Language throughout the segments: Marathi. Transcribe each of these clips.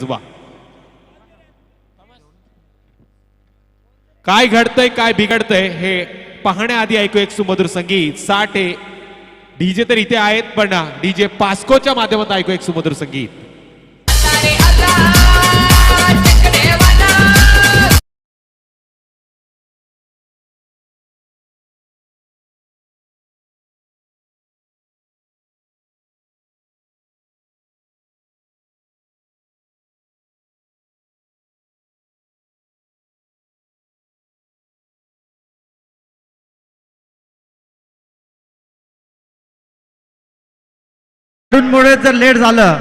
वाजवा. काय घडतंय काय बिघडतंय हे पाहण्याआधी ऐकू एक सुमधुर संगीत. 60 डीजे तर इथे आहेत पण डीजे पास्कोच्या माध्यमातून ऐकू एक सुमधुर संगीत. मुळे जर लेट झालं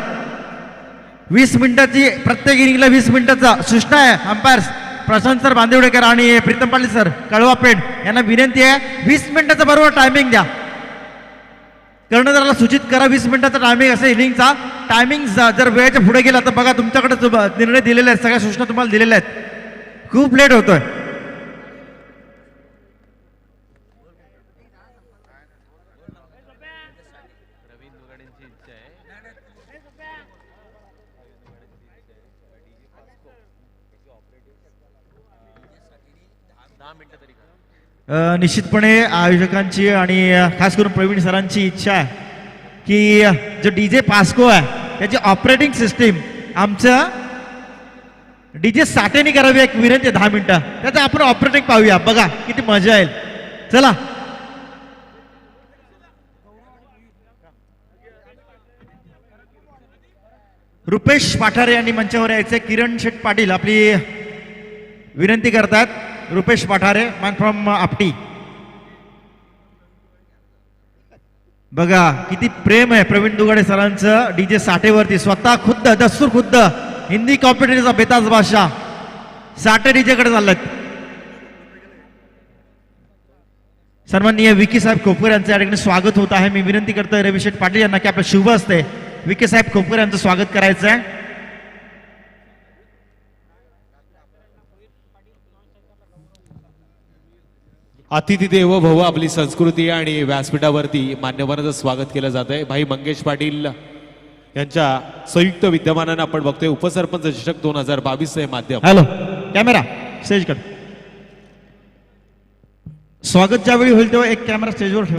20 मिनिटाची प्रत्येक इनिंगला 20 मिनिटाचा सूचना आहे. अंपायर्स प्रशांत सर बांदिवडेकर आणि प्रीतम पाटील सर कळवा पेठ यांना विनंती आहे 20 मिनिटाचा बरोबर टायमिंग द्या. कर्णधाराला सूचित करा 20 मिनिटाचा टायमिंग असेल इनिंगचा. टायमिंग जर वेळेच्या पुढे गेला तर बघा तुमच्याकडे निर्णय दिलेले आहेत, सगळ्या सूचना तुम्हाला दिलेल्या आहेत. खूप लेट होतोय. निश्चितपणे आयोजकांची आणि खास करून प्रवीण सरांची इच्छा आहे की जो डीजे पास्को आहे त्याची ऑपरेटिंग सिस्टीम आमचं डीजे साठेने करावी. एक विनंती 10 मिनिटं त्याचं आपण ऑपरेटिंग पाहूया. बघा किती मजा येईल. चला रुपेश पाठारे यांनी मंचावर यायचे. किरण शेठ पाटील आपली विनंती करतात. Rupesh Pathare man from Apti. बघा किती प्रेम आहे प्रवीण दुगाडे सरांचं डीजे साठेवरती. स्वतः खुद्द दस्तूर खुद्द हिंदी कॉम्पिटिशनचा बेताज भाषा साठे डीजे कडे चाललेत. सन्माननीय विकी साहेब खोपकर यांचं या ठिकाणी स्वागत होत आहे. मी विनंती करतोय रविशेठ पाटील यांना की आपलं शुभ असते विकी साहेब खोपकर यांचं स्वागत करायचं आहे. अतिथी देवो भव आपली संस्कृती आणि व्यासपीठावरती मान्यवरांचं स्वागत केलं जात आहे. भाई मंगेश पाटील यांच्या संयुक्त विद्यमानानं आपण बघतोय उपसरपंच चषक 2022 हे माध्यम. Hello camera stage cut. स्वागत ज्यावेळी होईल तेव्हा एक कॅमेरा स्टेजवर ठेव.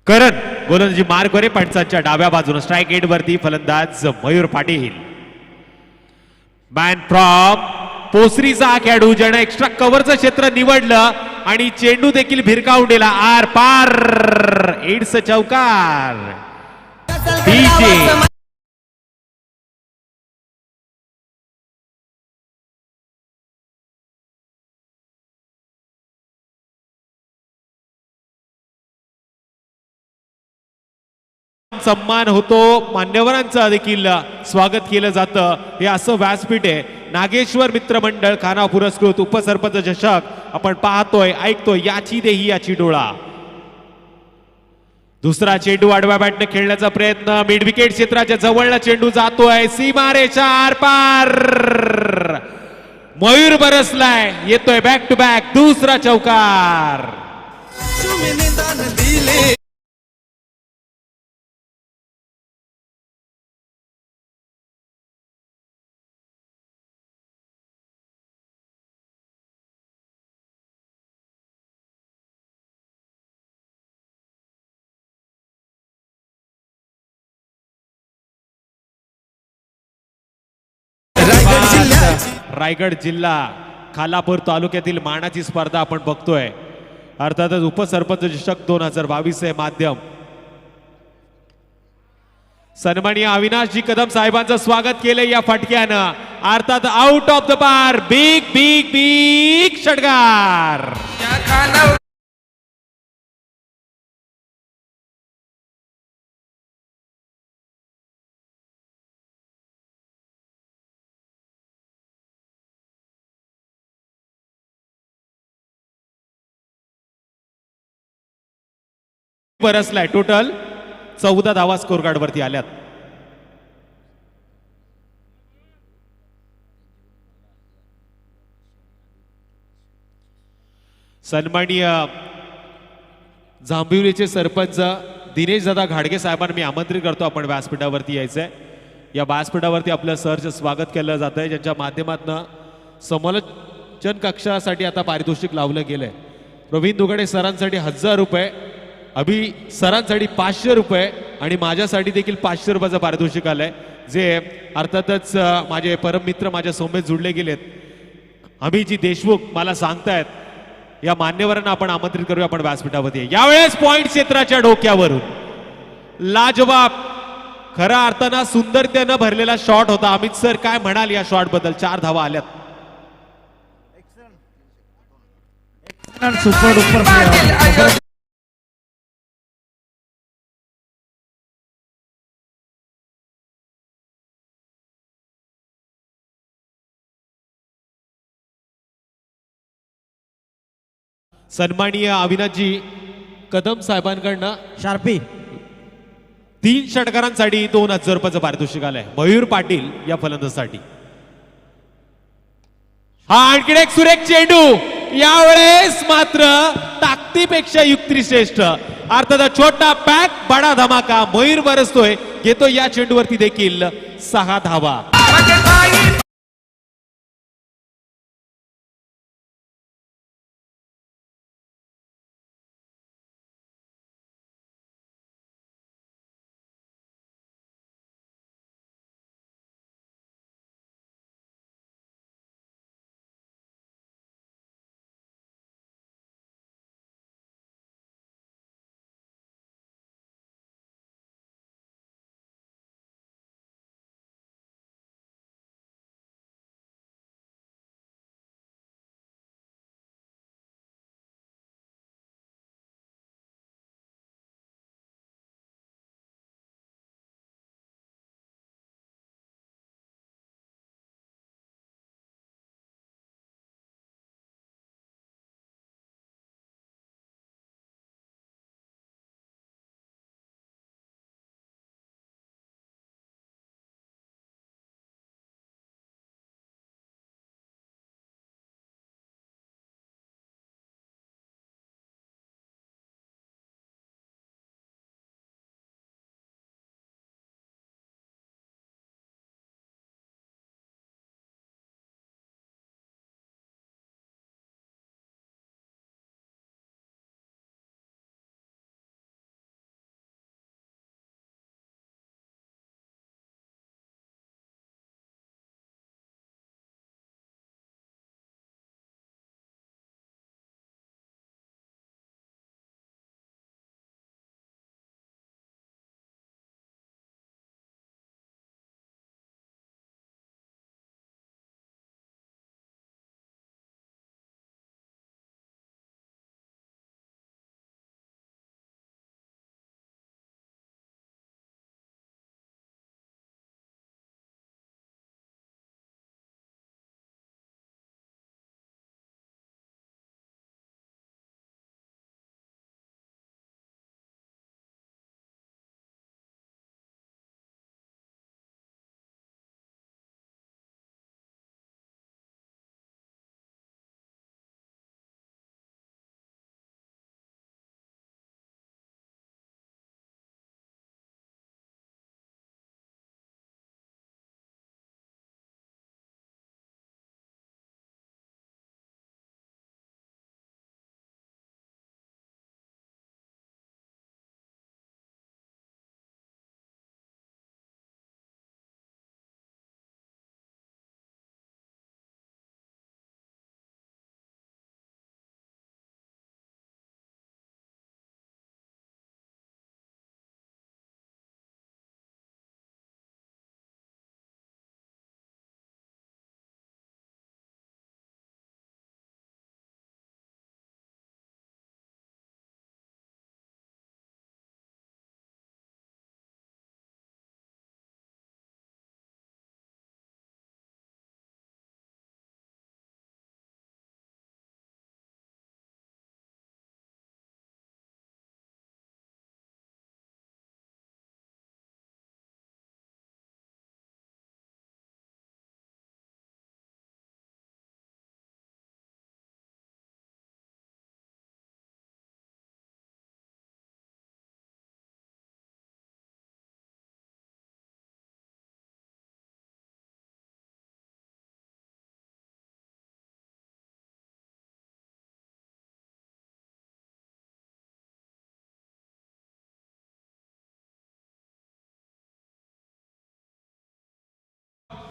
करण गोलंदाजी मार्ग करे पंचांच्या डाव्या बाजूने. स्ट्राईक एट वरती फलंदाज मयूर पाटील. मॅन फ्रॉम पोसरीचा खेळाडू ज्याने एक्स्ट्रा कव्हरचं क्षेत्र निवडलं आणि चेंडू देखील भिरकावून दिला आर पार. एड्स चौकार. डीजे सन्मान होतो. मान्यवरांचं देखील स्वागत केलं जातं. हे असं व्यासपीठ आहे. नागेश्वर मित्र मंडळ खाना पुरस्कृत उपसरपंच चषक आपण पाहतोय ऐकतोय. याची देही याची डोळा. दुसरा चेंडू आडव्या बॅटने खेळण्याचा प्रयत्न. मिड विकेट क्षेत्राच्या जवळला चेंडू जातोय सीमारेच्या आर पार. मयूर बरसलाय. येतोय बॅक टू बॅक दुसरा चौकार. रायगड जिल्हा खालापूर तालुक्यातील मानाची स्पर्धा आपण बघतोय. अर्थातच उपसरपंच चषक 2022 हे माध्यम. सन्माननीय अविनाशजी कदम साहेबांचं स्वागत केलंय या फटक्यानं. अर्थात out of the bar. Big big big षटकार. बरसलाय. टोटल 14 धावा स्कोर कार्ड वरती आल्यात. सन्माननीय जांभिवलीचे सरपंच दिनेश दादा घाडगे साहेबांना मी आमंत्रित करतो, आपण व्यासपीठावरती यायचंय. या व्यासपीठावरती आपलं सहर्ष स्वागत केलं जात आहे, ज्यांच्या माध्यमातून समालोचन कक्षासाठी आता पारितोषिक लावलं गेलंय. प्रवीण दुगडे सरांसाठी 1000 रुपये, अभि सरांसाठी 500 रुपये आणि माझ्यासाठी देखील 500 रुपयाचं पारितोषिक आलंय, जे अर्थातच माझे परममित्र माझ्या सोबत जुडले गेलेत. अभिजी देशमुख मला सांगतायत या मान्यवरांना आपण आमंत्रित करूया, आपण व्यासपीठावरती. यावेळेस पॉइंट क्षेत्राच्या डोक्यावरून लाजवाब, खऱ्या अर्थानं सुंदरतेनं भरलेला शॉट होता. अमित सर काय म्हणाल या शॉट बद्दल? 4 धावा आल्यात. सुपर डुपर सन्माननीय अविनाशजी कदम साहेबांकडनं शार्पी 3 षटकारांसाठी 2000 रुपयाचं पारितोषिक आलंय मयूर पाटील या फलंदाजासाठी. हा आणखी एक सुरेख चेंडू, यावेळेस मात्र ताकदीपेक्षा युक्ती श्रेष्ठ. अर्थात छोटा पॅक बडा धमाका, मयूर बरसतोय, घेतो या चेंडूवरती देखील 6 धावा.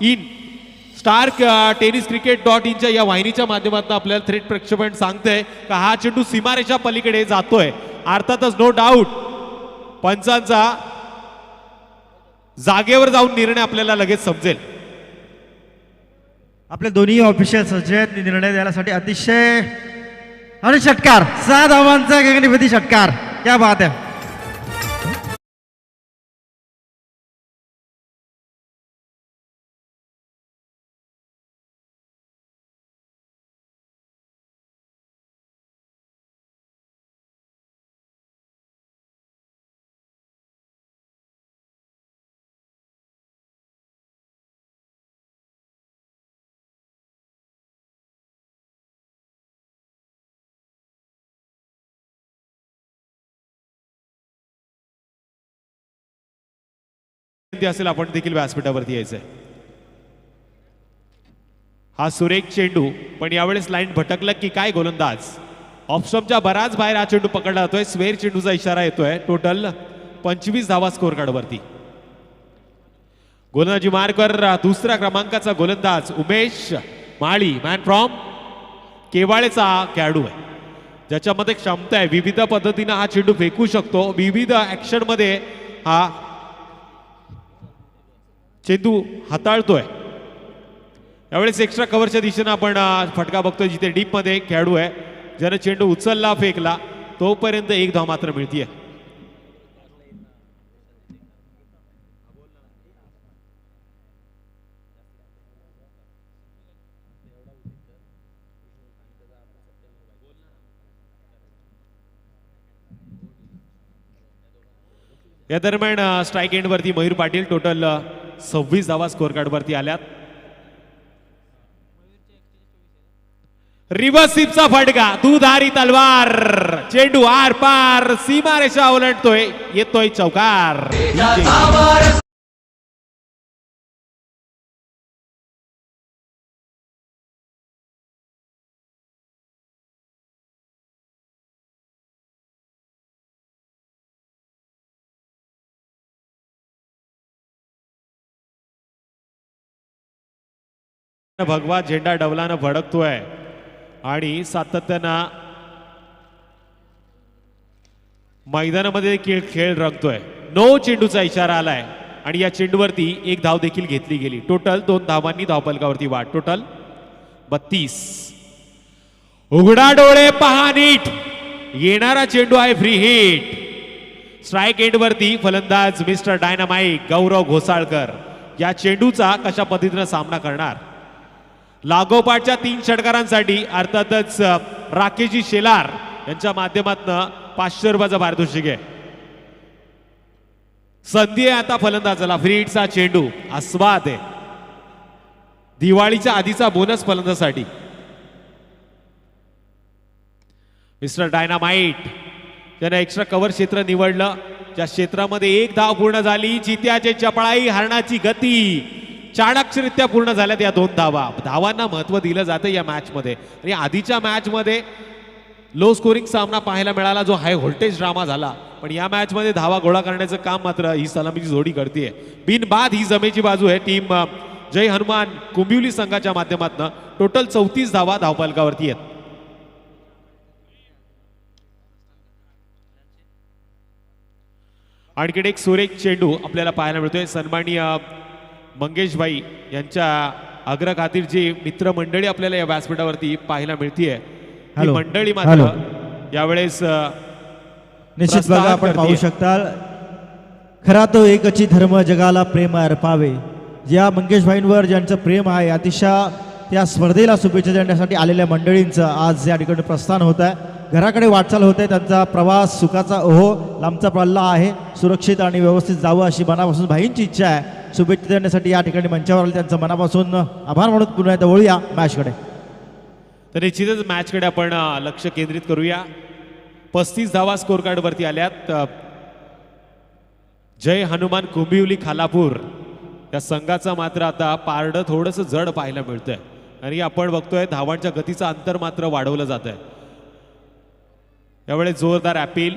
इन स्टार टेनिस क्रिकेट .inच्या या वाहिनीच्या माध्यमातून आपल्याला थेट प्रक्षेपण सांगतंय का हा चेंडू सीमारेषा पलीकडे जातोय. अर्थातच नो डाऊट पंचांचा जागेवर जाऊन निर्णय आपल्याला लगेच समजेल. आपले दोन्ही ऑफिशियल सज्ज आहेत निर्णय देण्यासाठी. अतिशय आणि षटकार 6 धावांचा गगनभेदी षटकार. क्या बात आहे. असेल आपण देखील व्यासपीठावरती यायचंय. हा सुरेख चेंडू पण यावेळेस लाईन भटकलं की काय गोलंदाज. ऑप्शनच्या बराच बाहेर हा चेंडू पकडला जातोय. स्वेर चेंडूचा इशारा येतोय. टोटल 25 धावा स्कोर कार्डवरती. गोलंदाजी मार्कवर दुसऱ्या क्रमांकाचा गोलंदाज उमेश माळी मॅन फ्रॉम केवाळेचा खेळाडू आहे ज्याच्यामध्ये क्षमता आहे. विविध पद्धतीने हा चेंडू फेकू शकतो. विविध ऍक्शन मध्ये हा चेंडू हाताळतोय. यावेळेस एक्स्ट्रा कव्हरच्या दिशेनं आपण फटका बघतोय जिथे डीप मध्ये खेळाडू आहे ज्याने चेंडू उचलला फेकला तोपर्यंत 1 धाव मात्र मिळतीये. या दरम्यान स्ट्राईक एंड वरती मयूर पाटील टोटल 26 धावा स्कोर कार्ड वरती आल्यात. रिव्हर्स स्वीपचा फटका दुधारी तलवार चेंडू आर पार सीमारेषा ओलांडतोय. येतोय चौकार. भगवा झेंडा डवलानं भडकतोय आणि सातत्यानं मैदानामध्ये खेळ रंगतोय. नो चेंडूचा इशारा आलाय आणि या चेंडूवरती 1 धाव देखील घेतली गेली. टोटल 2 धावांनी धावफलकावरती वाढ. टोटल 32. उघडा डोळे पहा नीट. येणारा चेंडू आहे फ्री हिट. स्ट्राईक एंड वरती फलंदाज मिस्टर डायनामाइट गौरव घोसाळकर या चेंडूचा कशा पद्धतीने सामना करणार. लागोपाठच्या 3 षटकारांसाठी अर्थातच राकेशजी शेलार यांच्या माध्यमातून 500 रुपयाचा पारितोषिक आहे. संधी आहे आता फलंदाजाला. फ्री हिटचा चेंडू आस्वाद आहे. दिवाळीच्या आधीचा बोनस फलंदाजासाठी. मिस्टर डायनामाइट त्याने एक्स्ट्रा कव्हर क्षेत्र निवडलं ज्या क्षेत्रामध्ये 1 धाव पूर्ण झाली. जित्याचे चपळाई हरणाची गती चाणाक्षरित्या पूर्ण झाल्यात या 2 धावा. धावांना महत्व दिलं जातं या मॅच मध्ये. आणि आधीच्या मॅच मध्ये लो स्कोरिंग सामना पाहायला मिळाला जो हाय व्होल्टेज ड्रामा झाला. पण या मॅच मध्ये धावा गोळा करण्याचं काम मात्र ही सलामीची जोडी करते. बिनबाद ही जमेची बाजू आहे. टीम जय हनुमान कुंभिवली संघाच्या माध्यमातून टोटल 34 धावा धावफलकावरती आहेत. आणखी एक सुरेख चेंडू आपल्याला पाहायला मिळतोय. सन्माननीय मंगेश भाई यांच्या अग्रखातील जी मित्रमंडळी आपल्याला या व्यासपीठावरती पाहायला मिळतीये ती मंडळी मात्र यावेळेस निश्चित बघा आपण पाहू शकता. खरा तो एकची धर्म जगाला प्रेम अर्पावे. ज्या मंगेश भाईंवर ज्यांचं प्रेम आहे अतिशय त्या स्पर्धेला शुभेच्छा देण्यासाठी आलेल्या मंडळींचं आज या ठिकाणी प्रस्थान होत आहे. घराकडे वाटचाल होते. त्यांचा प्रवास सुखाचा ओहो लांबचा पल्ला आहे. सुरक्षित आणि व्यवस्थित जावं अशी मनापासून भाईंची इच्छा आहे. शुभेच्छा देण्यासाठी या ठिकाणी मंचावर आले त्यांचं मनापासून आभार मानून पुन्हा एकदा वळूया मॅचकडे. तर निश्चितच मॅचकडे आपण लक्ष केंद्रित करूया. 35 धावा स्कोर कार्ड वरती आल्यात. जय हनुमान कुंभिवली खालापूर या संघाचा मात्र आता पारडं थोडंसं जड पाहायला मिळतंय आणि आपण बघतोय धावांच्या गतीचं अंतर मात्र वाढवलं जात आहे. यावेळेस जोरदार अपील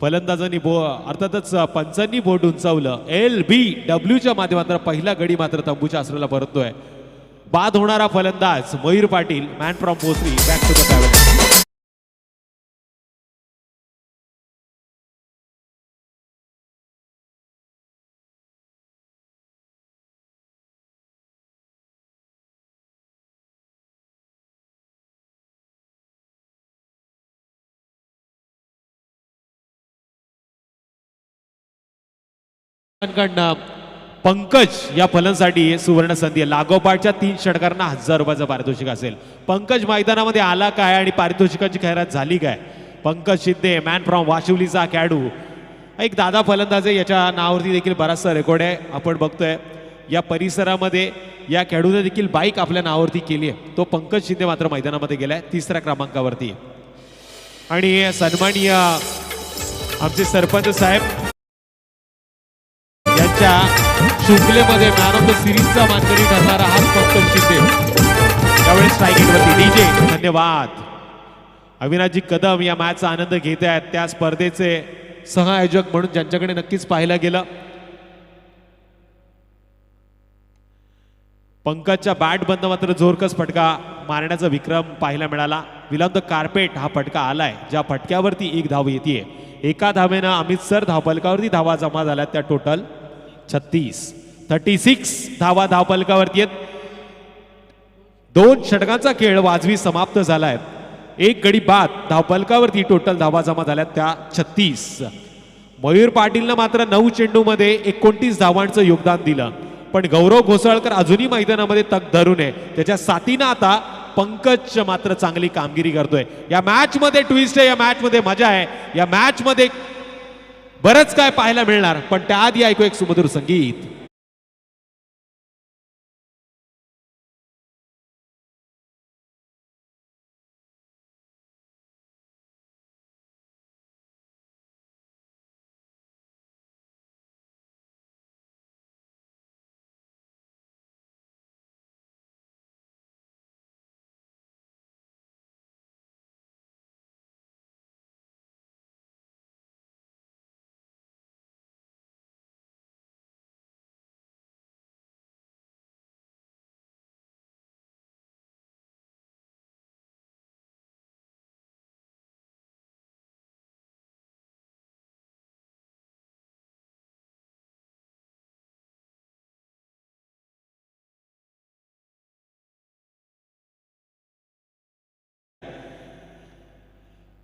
फलंदाजांनी अर्थातच पंचांनी बोट उंचावलं. LBWच्या माध्यमातून पहिला गडी मात्र तंबूच्या आसराला परततोय. बाद होणारा फलंदाज Mayur Patil, man from Bhosari, back to the pavilion. कडनं पंकज या फलंसाठी सुवर्ण संधी आहे. लागोपाठच्या 3 षटकारांना 1000 रुपयाचं पारितोषिक असेल. पंकज मैदानामध्ये आला काय आणि पारितोषिकाची खैरात झाली काय? पंकज शिंदे, मॅन फ्रॉम वाशिवलीचा खेळाडू, एक दादा फलंदाज आहे. याच्या नावावरती देखील बराचसा रेकॉर्ड आहे. आपण बघतोय या परिसरामध्ये या खेळाडूने देखील बाईक आपल्या नावावरती केली आहे. तो पंकज शिंदे मात्र मैदानामध्ये गेलाय 3ऱ्या क्रमांकावरती. आणि सन्माननीय आमचे सरपंच साहेब यांच्या शुक्लेमध्ये मॅन ऑफ द सिरीजचा मानकरी ठरणारा हाच पंकज शिंदे त्यावेळेस स्ट्रायकिंगवरती. डीजे धन्यवाद. अविनाशजी कदम या मॅचचा आनंद घेत आहेत. त्या स्पर्धेचे सहआयोजक म्हणून ज्यांच्याकडे नक्कीच पाहिलं गेलं. पंकजच्या बॅट बंद मात्र जोरकस फटका मारण्याचा विक्रम पाहायला मिळाला. विल द कार्पेट हा फटका आलाय, ज्या फटक्यावरती 1 धाव येते. एका धावेनं अमितसर धावफलकावरती धावा जमा झाल्या त्या टोटल 36 धावा धावफलकावरती आहेत. 2 षटकांचा खेळ वाजवी समाप्त झालाय. 1 गडी बाद धावफलकावरती टोटल धावा जमा झाल्या त्या 36. मयूर पाटीलनं मात्र 9 चेंडूमध्ये 29 धावांचं योगदान दिलं. पण गौरव घोसाळकर अजूनही मैदानामध्ये तग धरून आहे. त्याच्या साथीनं आता पंकज मात्र चांगली कामगिरी करतोय. या मॅच मध्ये ट्विस्ट आहे, या मॅच मध्ये मजा आहे, या मॅच मध्ये बरंच काय पाहायला मिळणार. पण त्याआधी ऐकू एक सुमधुर संगीत.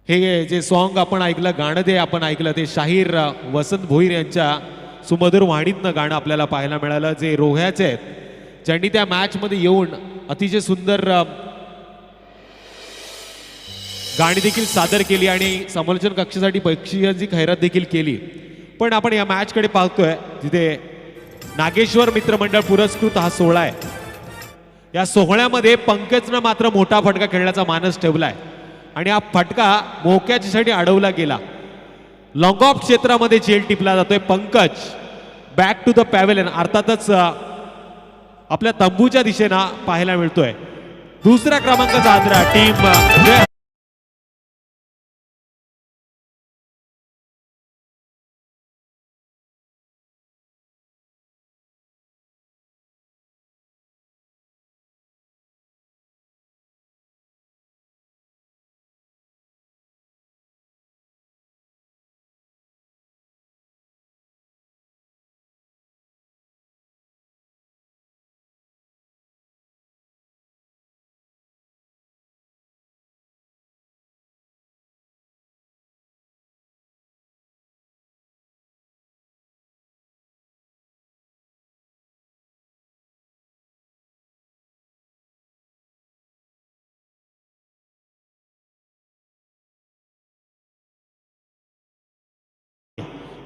हे जे सॉन्ग आपण ऐकलं, गाणं ते आपण ऐकलं, ते शाहीर वसंत भोईर यांच्या सुमधुर वाणीतनं गाणं आपल्याला पाहायला मिळालं, जे रोह्याचे आहेत, ज्यांनी त्या मॅचमध्ये येऊन अतिशय सुंदर गाणी देखील सादर केली आणि समालोचन कक्षासाठी बक्षिसांची खैरात देखील केली. पण आपण या मॅचकडे पाहतोय जिथे नागेश्वर मित्रमंडळ पुरस्कृत हा सोहळा आहे. या सोहळ्यामध्ये पंकजनं मात्र मोठा फटका खेळण्याचा मानस ठेवलाय आणि हा फटका मोक्याच्यासाठी अडवला गेला. लॉंग ऑफ क्षेत्रामध्ये झेल टिपला जातोय. Pankaj back to the pavilion अर्थातच आपल्या तंबूच्या दिशेनं पाहायला मिळतोय. 2ऱ्या क्रमांकाचा आदरा टीम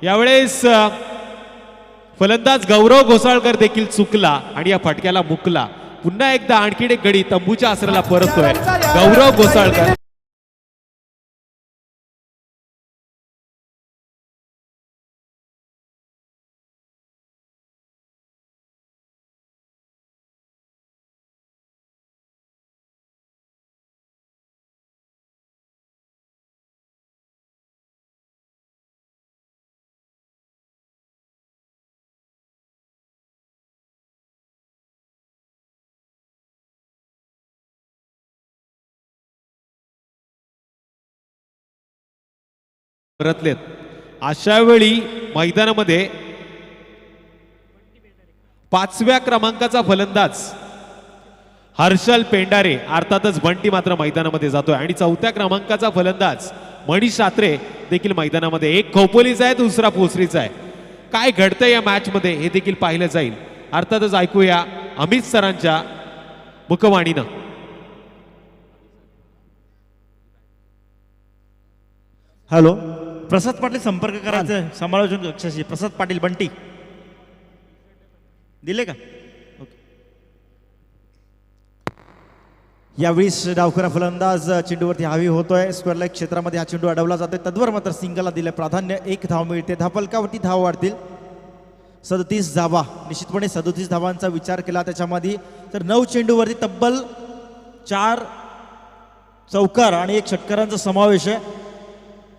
यावेळेस फलंदाज गौरव घोसाळकर देखील चुकला आणि या फटक्याला मुकला. पुन्हा एकदा आणखीन एक गडी तंबूच्या आसराला परततोय गौरव घोसाळकर. परतलेत. अशा वेळी मैदानामध्ये 5व्या क्रमांकाचा फलंदाज हर्षल पेंडारे अर्थातच बंटी मात्र मैदानामध्ये जातोय आणि 4थ्या क्रमांकाचा फलंदाज मनीष रात्रे देखील मैदानामध्ये. एक खोपोलीचा आहे, दुसरा पोसरीचा आहे. काय घडतंय या मॅच मध्ये हे देखील पाहिलं जाईल. अर्थातच ऐकूया अमित सरांच्या मुखवाणीनं. हॅलो, प्रसाद पाटील संपर्क करायचा समालोचन कक्षाशी. प्रसाद पाटील बंटी दिले का? यावेळी डावखुरा फलंदाज चेंडूवरती हावी होतोय. स्क्वेअर लेग क्षेत्रामध्ये हा चेंडू अडवला जातोय. तद्वर मात्र सिंगलला दिले प्राधान्य. 1 धाव मिळते. धापलकावरती धाव वाढतील 37 धावा. निश्चितपणे 37 धावांचा विचार केला त्याच्यामध्ये तर 9 चेंडूवरती तब्बल 4 चौकार आणि 1 षटकारांचा समावेश आहे.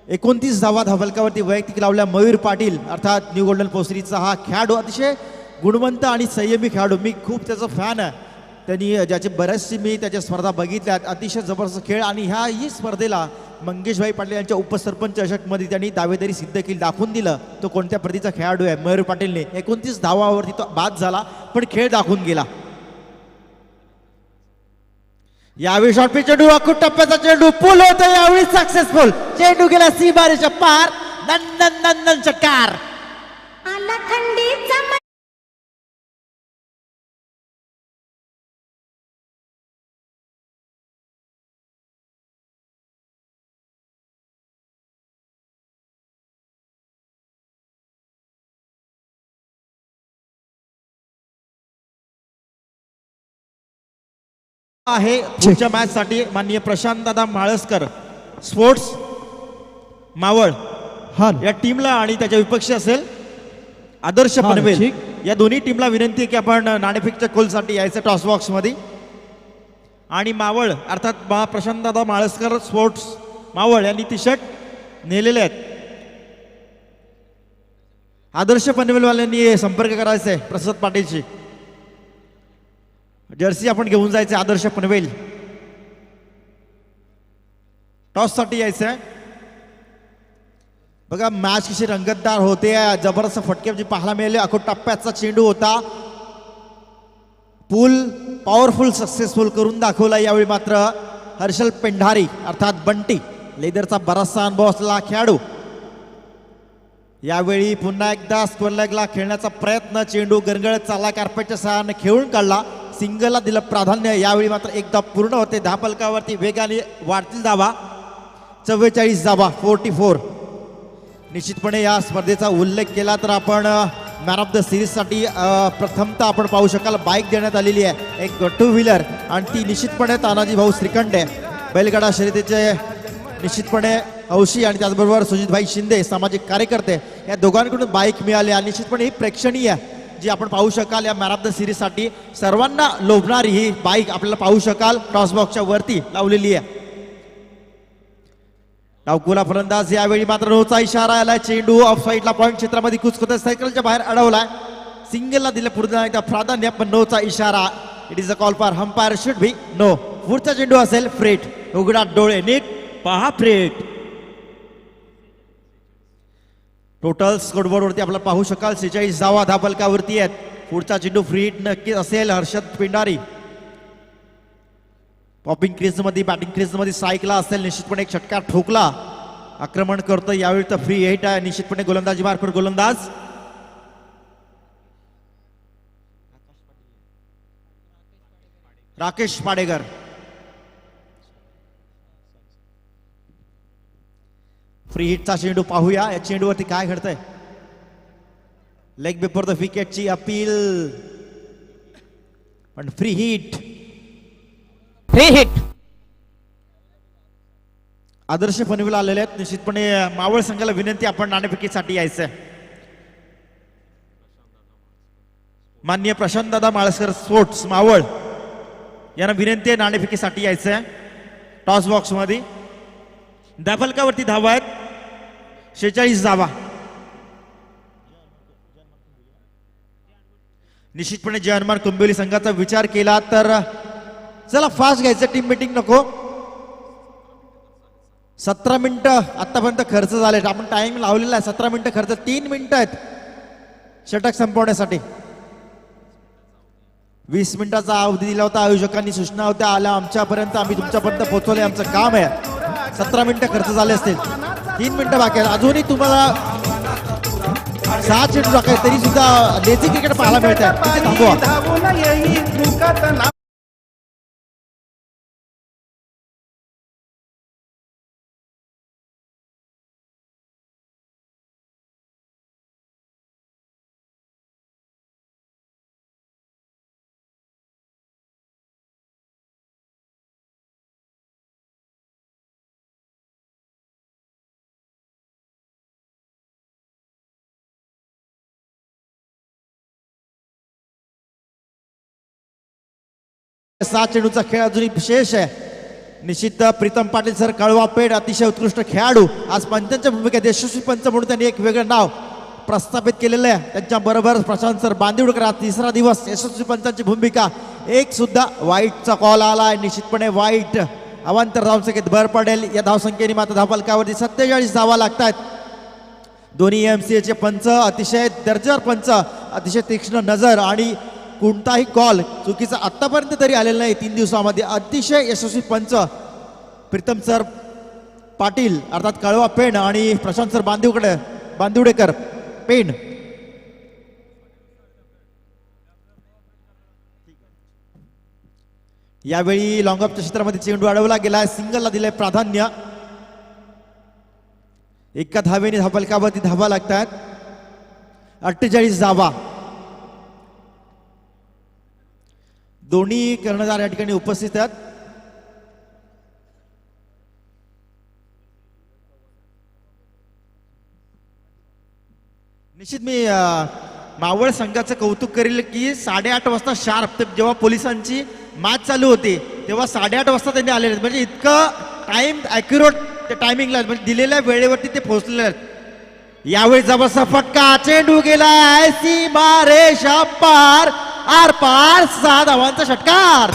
29 धावा धापलकावरती वैयक्तिक लावल्या मयूर पाटील अर्थात न्यू गोल्डन पोसरीचा हा खेळाडू. अतिशय गुणवंत आणि संयमी खेळाडू. मी खूप त्याचा फॅन आहे. त्यांनी ज्याचे बऱ्याचशी मी त्याच्या स्पर्धा बघितल्यात. अतिशय जबरदस्त खेळ आणि ह्याही स्पर्धेला मंगेशभाई पाटील यांच्या उपसरपंच चषकमध्ये त्यांनी दावेदारी सिद्ध केली, दाखवून दिलं तो कोणत्या प्रतीचा खेळाडू आहे. मयूर पाटीलने 29 धावावरती तो बाद झाला पण खेळ दाखवून गेला. यावेळी शॉर्टपिच चेंडू अखूट टप्प्याचा चेंडू पूल होतो. यावेळी सक्सेसफुल चेंडू गेला सीमारेच्या पार. नंदन नंदन षटकार. आहे पुढच्या मॅच साठी माननीय प्रशांत दादा माळसकर स्पोर्ट्स मावळ या टीमला आणि त्याच्या विपक्षी असेल आदर्श पनवेल या दोन्ही टीमला विनंती आहे की आपण नाणेफेकच्या खोलसाठी यायचं टॉस बॉक्स मध्ये. आणि मावळ अर्थात प्रशांत दादा माळसकर स्पोर्ट्स मावळ यांनी टी शर्ट नेलेले आहेत. आदर्श पनवेलवाल्यांनी संपर्क करायचा आहे प्रसाद पाटीलशी. जर्सी आपण घेऊन जायचे आदर्श पनवेल. टॉस साठी यायचं आहे. बघा मॅच कशी रंगतदार होते. जबरदस्त फटके म्हणजे पाहायला मिळाले. अखूट टप्प्याचा चेंडू होता. पूल पॉवरफुल सक्सेसफुल करून दाखवला. यावेळी मात्र हर्षल पेंढारी अर्थात बंटी लेदरचा बराचसा अनुभव असलेला खेळाडू यावेळी पुन्हा एकदा स्क्वेअर लेगला खेळण्याचा प्रयत्न. चेंडू गरगळत चालला. कार्पेटच्या सहाय्याने खेळून काढला. सिंगलला दिलं प्राधान्य. यावेळी मात्र एकदा पूर्ण होते. धापलकावरती वेगाने वाढतील धावा 44 धावा 44. निश्चितपणे या स्पर्धेचा उल्लेख केला तर आपण मॅन ऑफ द सिरीज साठी प्रथमतः आपण पाहू शकाल बाईक देण्यात आलेली आहे. एक 2 व्हीलर आणि ती निश्चितपणे तानाजी भाऊ श्रीखंडे बैलगाडा शर्यतीचे निश्चितपणे हौशी आणि त्याचबरोबर सुजितभाई शिंदे सामाजिक कार्यकर्ते या दोघांकडून बाईक मिळाली. आणि निश्चितपणे ही प्रेक्षणीय जी आपण पाहू शकाल या मॅन ऑफ द सिरीज साठी सर्वांना लोभणारी ही बाईक आपल्याला पाहू शकाल टॉस बॉक्सच्या वरती लावलेली आहे. डावकुला फलंदाज यावेळी मात्र नोचा इशारा आलाय. चेंडू ऑफ साईडला पॉईंट क्षेत्रामध्ये कुचकत सायकलच्या बाहेर अडवलाय. सिंगलला दिलं पुढे एकदा प्राधान्य पण नोचा इशारा. It is a call for umpire should be no. पुढचा चेंडू असेल फ्रेट. उघडा डोळे नीट पहा फ्रेट. टोटल स्कोरबोर्डवरती आपल्याला पाहू शकाल 46 धावा धापलकावरती आहेत. पुढचा चेंडू फ्री हिट नक्की असेल. हर्षद पेंढारी पॉपिंग क्रीज मध्ये बॅटिंग क्रीज मध्ये सायकला असेल. निश्चितपणे एक षटकार ठोकला. आक्रमण करतो. यावेळी तर फ्री हिट आहे. निश्चितपणे गोलंदाजी मार्फत गोलंदाज राकेश पाडेकर. फ्री हिटचा चेंडू पाहूया. या चेंडूवरती काय घडतंय. लेग बिफोर द विकेटची अपील पण free hit. Free hit. Adarsh Panvel आलेले आहेत. निश्चितपणे मावळ संघाला विनंती आपण नाणेफेकीसाठी यायचं. माननीय प्रशांत दादा माळसकर स्पोर्ट्स मावळ यांना विनंती आहे नाणेफेकीसाठी यायचं. टॉस बॉक्स मध्ये दाफलकावरती धावा आहेत 46 धावा. निश्चितपणे जयनमान कुंबिवली संघाचा विचार केला तर चला फास्ट घ्यायचं. टीम मीटिंग नको. 17 मिनिटं आतापर्यंत खर्च झाले. आपण टाइम लावलेला आहे 17 मिनिटं खर्च, 3 मिनिटं आहेत षटक संपवण्यासाठी. 20 मिनिटाचा अवधी दिला होता. आयोजकांनी सूचना होत्या आल्या आमच्यापर्यंत, आम्ही तुमच्यापर्यंत पोहोचवले, आमचं काम आहे. 17 मिनिटं खर्च झाले असतील, 3 मिनिटं बाकी आहेत. अजूनही तुम्हाला 6 चेंडू बाकी आहेत, तरी सुद्धा लेझी क्रिकेट पाहायला मिळत आहे. तिथे थांबवा. सात चेंडूचा खेळ अजूनही शेष आहे. निश्चित प्रीतम पाटील सर कळवापेठ अतिशय उत्कृष्ट खेळाडू, आज पंचांच्या भूमिकेत यशस्वी पंच म्हणून त्यांनी एक वेगळं नाव प्रस्थापित केलेलं आहे. त्यांच्या बरोबर प्रशांत सर बांदिवडकर, आज तिसरा दिवस यशस्वी पंचांची भूमिका. एक सुद्धा वाईटचा कॉल आला, निश्चितपणे वाईट अवांतर धावसंख्येत भर पडेल. या धावसंख्येने मात्र धावफलकावरती 47 धावा लागतात. दोन्ही एमसीएचे पंच अतिशय दर्जेदार पंच, अतिशय तीक्ष्ण नजर आणि कोणताही कॉल चुकीचा आत्तापर्यंत तरी आलेला नाही. 3 दिवसामध्ये अतिशय यशस्वी पंच प्रीतम सर पाटील अर्थात कळवा पेण आणि प्रशांत सर बांदिवडेकर पेण. यावेळी लॉंगऑफच्या क्षेत्रामध्ये चेंडू अडवला गेला, सिंगलला दिलंय प्राधान्य. एका धावेने धावफलकावरती धावा लागतात. 48 धावा. दोन्ही कर्णधार या ठिकाणी उपस्थित आहेत. निश्चित मी मावळ संघाचं कौतुक करेल की 8:30 वाजता शार्प, जेव्हा पोलिसांची मॅच चालू होती तेव्हा 8:30 वाजता त्यांनी आलेले आहेत. म्हणजे इतकं टाइम ॲक्युरेट ते टायमिंगला, म्हणजे दिलेल्या वेळेवरती ते पोहोचलेले आहेत. यावेळी जबरदस्त फटका, चेंडू गेलाय सीमा रेषा पार, आर पार, 6 धावांचा षटकार.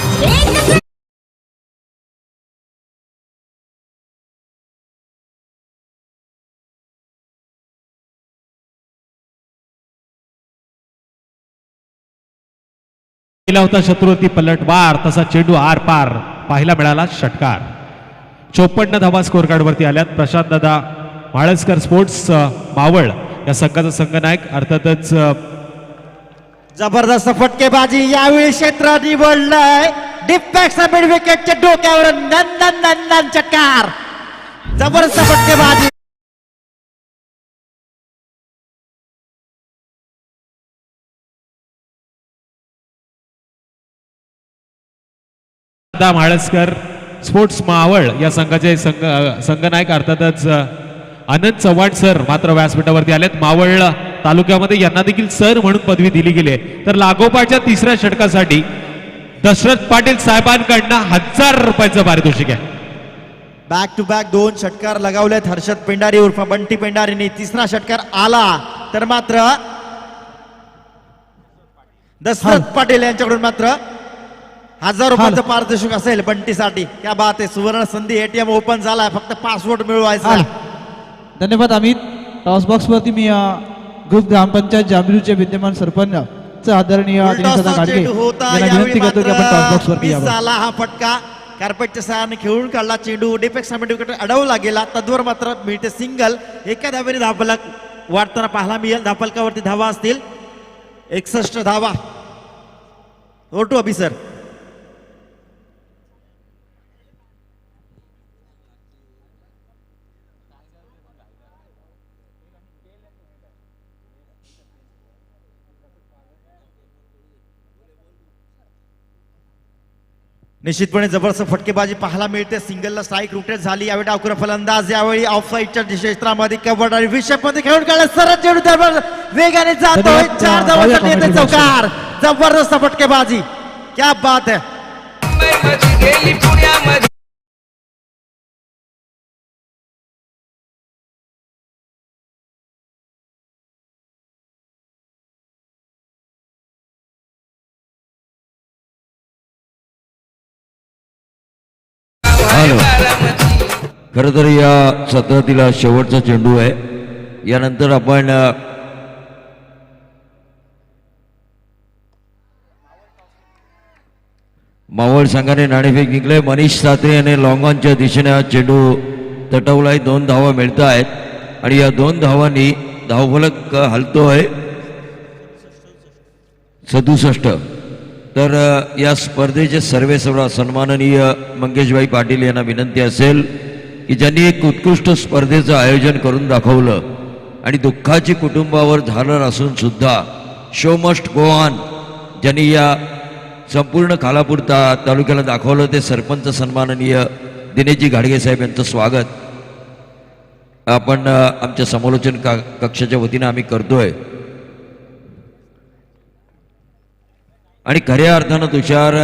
केला होता शत्रुवती पलटवार, तसा चेंडू आर पार पाहायला मिळाला, षटकार. 54 धावा स्कोर कार्ड वरती आल्यात. प्रशांत दादा माळसकर स्पोर्ट्स मावळ या संघाचा संघनायक. अर्थातच जबरदस्त फटकेबाजी यावेळी क्षेत्र निवडलंय. डिफेक्स मिड विकेटच्या डोक्यावर नंदन षटकार. जबरदस्त फटकेबाजी. माळसकर स्पोर्ट्स मावळ या संघाचे संघनायक अर्थातच आनंद चव्हाण सर मात्र व्यासपीठावरती आलेत. मावळ तालुक्यामध्ये यांना देखील सर म्हणून पदवी दिली गेली आहे. तर लागोपाठच्या तिसऱ्या षटकासाठी दशरथ पाटील साहेबांकडनं 1000 रुपयाचं पारितोषिक आहे. बॅक टू बॅक 2 षटकार लगावलेत हर्षद पेंडारी उर्फ बंटी पेंडारीने. तिसरा षटकार आला तर मात्र दशरथ पाटील यांच्याकडून मात्र 1000 रुपयाचं पारितोषिक असेल बंटीसाठी. क्या बात आहे. सुवर्ण संधी, एटीएम ओपन झालाय, फक्त पासवर्ड मिळवायचा. धन्यवाद अमित. टॉस बॉक्स वरती मी ग्रुप ग्रामपंचायत जांभरूचे विद्यमान सरपंच आदरणीय दिनेश दादा गाडगे यांना विनंती करतो की आपण टॉस बॉक्स वरती यावं. झाला हा फटका, कार्पेटच्या सहाय्याने खेळून काढला चेंडू. डिफेक्स विकेट अडवला गेला, तद्वर मात्र मिळते सिंगल. एका धावेने धावफलक वाढताना पाहायला मिळेल. धावफलकावरती धावा असतील 61 धावा. ओटू अभि सर. निश्चितपणे जबरदस्त फटकेबाजी पाहायला मिळते. सिंगलला स्ट्राईक रोटेट झाली. यावेळी डावखुरा फलंदाज यावेळी ऑफ साईडच्या क्षेत्रामध्ये कव्हर आणि विषप मध्ये खेळून काढला. सरळ चेंडू वेगाने जातोय. 4 धावांसाठी येते चौकार. जबरदस्त फटकेबाजी. क्या बात है. खरं तर या सत्रातील शेवटचा चेंडू आहे. यानंतर आपण मावळ संघाने नाणेफेक जिंकले. मनीष सात्रे याने लॉंगॉनच्या दिशेने हा चेंडू तटवलाय. 2 धावा मिळत आहेत आणि या 2 धावांनी धावफलक हलतोय 67. तर या स्पर्धेचे सर्वेसर्वा सन्माननीय मंगेशभाई पाटील यांना विनंती असेल की ज्यांनी एक उत्कृष्ट स्पर्धेचं आयोजन करून दाखवलं आणि दुःखाची कुटुंबावर झालर असून सुद्धा शो मस्ट गो ऑन ज्यांनी या संपूर्ण खालापूर तालुक्याला दाखवलं ते सरपंच सन्माननीय दिनेशजी घाडगे साहेब यांचं स्वागत आपण आमच्या समालोचन कक्षाच्या वतीनं आम्ही करतोय. आणि खऱ्या अर्थानं तुषार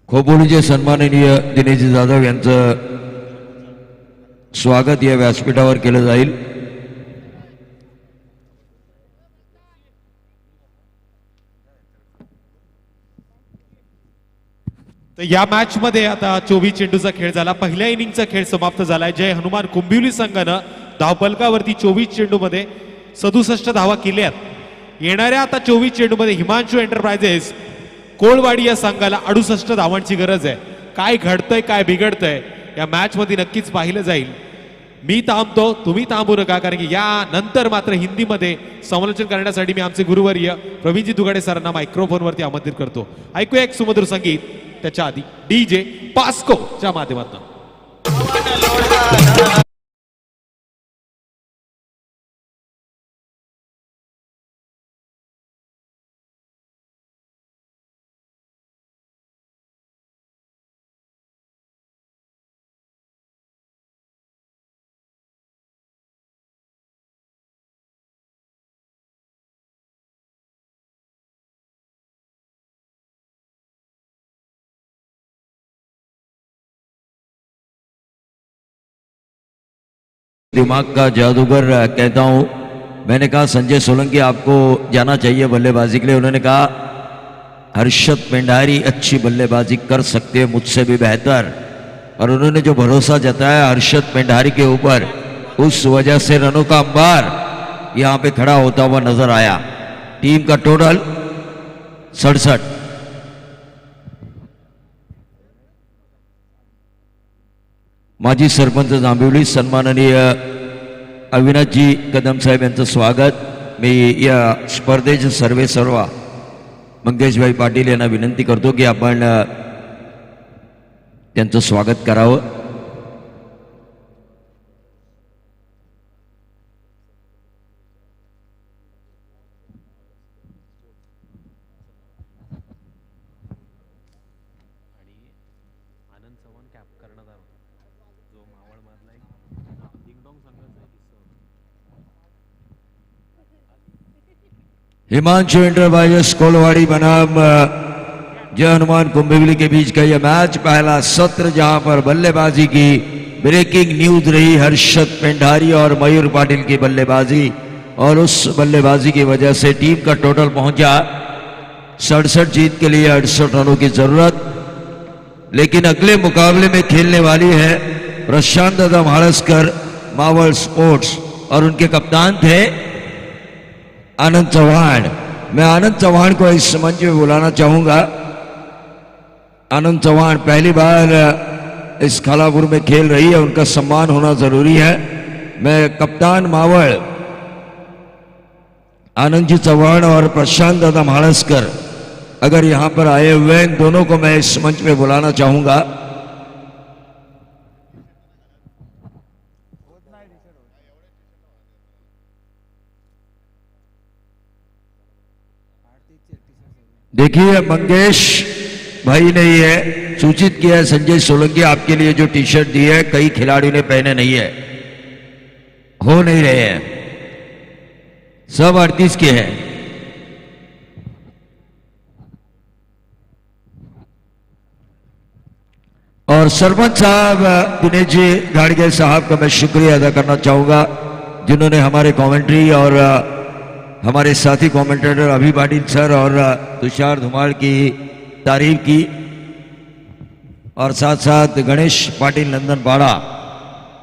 खोपोलीचे सन्माननीय दिनेशजी जाधव यांचं स्वागत या व्यासपीठावर केलं जाईल. तर या मॅच मध्ये आता 24 चेंडूचा खेळ झाला. पहिल्या इनिंगचा खेळ समाप्त झालाय. जय हनुमान कुंभिवली संघानं धावफलकावरती 24 चेंडूमध्ये 67 धावा केल्यात. येणाऱ्या आता 24 चेंडूमध्ये हिमांशू एंटरप्राइजेस कोळवाडी या संघाला 68 धावांची गरज आहे. काय घडतंय काय बिघडतंय या मॅच मध्ये नक्कीच पाहिलं जाईल. मी थांबतो, तुम्ही थांबू नका, कारण की या नंतर मात्र हिंदीमध्ये समालोचन करण्यासाठी मी आमचे गुरुवर्य प्रवीणजी दुगाडे सरांना मायक्रोफोनवरती आमंत्रित करतो. ऐकूया एक सुमधुर संगीत. त्याच्या आधी डीजे पास्कोच्या माध्यमातून दिमाग का जादूगर कहता हूं. मैंने कहा संजय सोलंकी आपको जाना चाहिए बल्लेबाजी के लिए. उन्होंने कहा हर्षद पेंडारी अच्छी बल्लेबाजी कर सकते हैं, मुझसे भी बेहतर. और उन्होंने जो भरोसा जताया हर्षद पेंडारी के ऊपर, उस वजह से रनों का अंबार यहां पे खड़ा होता हुआ नजर आया. टीम का टोटल 67. माजी सरपंच जांभिवली सन्माननीय अविनाशजी कदम साहेब यांचं स्वागत. मी या स्पर्धेचे सर्वेसर्वा मंगेशभाई पाटील यांना विनंती करतो की आपण त्यांचं स्वागत करावं. हिमांशु एंटरप्राइजेस कोलवाड़ी बनाम जय हनुमान कुंभिवली के बीच का यह मैच, पहला सत्र जहां पर बल्लेबाजी की ब्रेकिंग न्यूज रही हर्षद पेंडारी और मयूर पाटिल की बल्लेबाजी, और उस बल्लेबाजी की वजह से टीम का टोटल पहुंचा 67. जीत के लिए 68 रनों की जरूरत. लेकिन अगले मुकाबले में खेलने वाली है प्रशांत दादा म्हाळसकर मावळ स्पोर्ट्स, और उनके कप्तान थे आनंद चौहान. मैं आनंद चौहान को इस मंच में बुलाना चाहूंगा. आनंद चौहान पहली बार इस खालापुर में खेल रही है, उनका सम्मान होना जरूरी है. मैं कप्तान मावळ आनंद जी चौहान और प्रशांत दादा म्हाळसकर अगर यहां पर आए हुए हैं, इन दोनों को मैं इस मंच में बुलाना चाहूंगा. देखिए मंगेश भाई ने ये सूचित किया है संजय सोलंकी आपके लिए जो टी शर्ट दी है कई खिलाड़ियों ने पहने नहीं है, हो नहीं रहे हैं, सब 38 के हैं. और सरपंच साहब दिनेश जी घाड़गे साहब का मैं शुक्रिया अदा करना चाहूंगा जिन्होंने हमारे कमेंट्री और हमारे साथी कमेंटेटर अभी पाटिल सर और तुषार धुमाल की तारीफ की और साथ साथ गणेश पाटिल नंदनपाड़ा,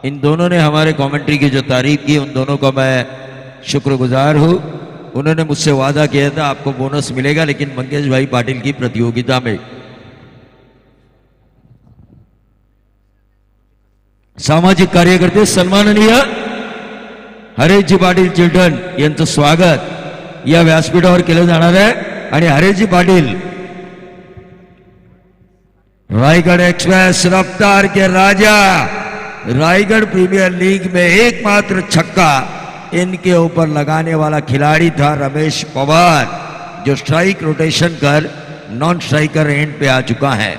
इन दोनों ने हमारे कमेंट्री की जो तारीफ की, उन दोनों का मैं शुक्रगुजार हूँ। उन्होंने मुझसे वादा किया था आपको बोनस मिलेगा, लेकिन मंगेश भाई पाटिल की प्रतियोगिता में सामाजिक कार्यकर्ते सन्माननीय हरेशजी पाटील चिलटण यांचं स्वागत या व्यासपीठावर केलं जाणार आहे। आणि हरेशजी पाटील रायगढ़ एक्सप्रेस रफ्तार के राजा, रायगढ़ प्रीमियर लीग में एकमात्र छक्का इनके ऊपर लगाने वाला खिलाड़ी था रमेश पवार, जो स्ट्राइक रोटेशन कर नॉन स्ट्राइकर एंड पे आ चुका है।